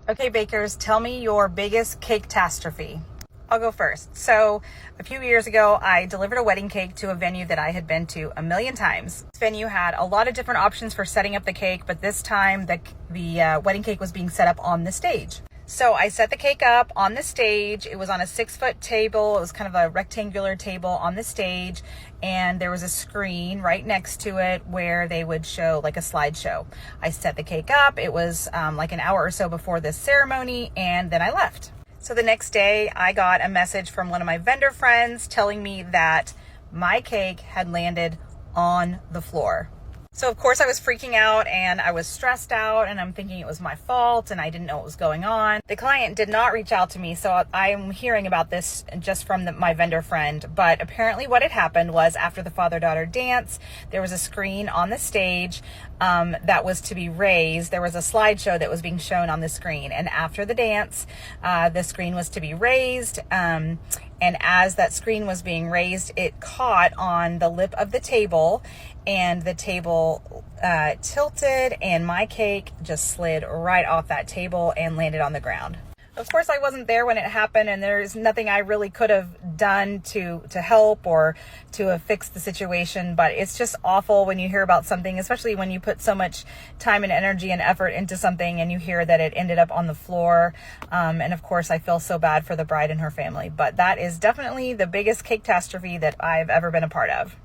Okay, bakers, tell me your biggest cake-tastrophe. I'll go first. So a few years ago, I delivered a wedding cake to a venue that I had been to a million times. This venue had a lot of different options for setting up the cake, but this time the wedding cake was being set up on the stage. So I set the cake up on the stage. It was on a 6-foot table. It was kind of a rectangular table on the stage. And there was a screen right next to it where they would show like a slideshow. I set the cake up. It was like an hour or so before this ceremony, and then I left. So the next day I got a message from one of my vendor friends telling me that my cake had landed on the floor. So of course I was freaking out and I was stressed out, and I'm thinking it was my fault and I didn't know what was going on. The client did not reach out to me, so I'm hearing about this just from my vendor friend. But apparently what had happened was, after the father-daughter dance, there was a screen on the stage that was to be raised. There was a slideshow that was being shown on the screen, and after the dance, the screen was to be raised. And as that screen was being raised, it caught on the lip of the table, and the table tilted, and my cake just slid right off that table and landed on the ground. Of course, I wasn't there when it happened, and there's nothing I really could have done to help or to have fixed the situation, but it's just awful when you hear about something, especially when you put so much time and energy and effort into something and you hear that it ended up on the floor. And of course, I feel so bad for the bride and her family, but that is definitely the biggest cake-tastrophe that I've ever been a part of.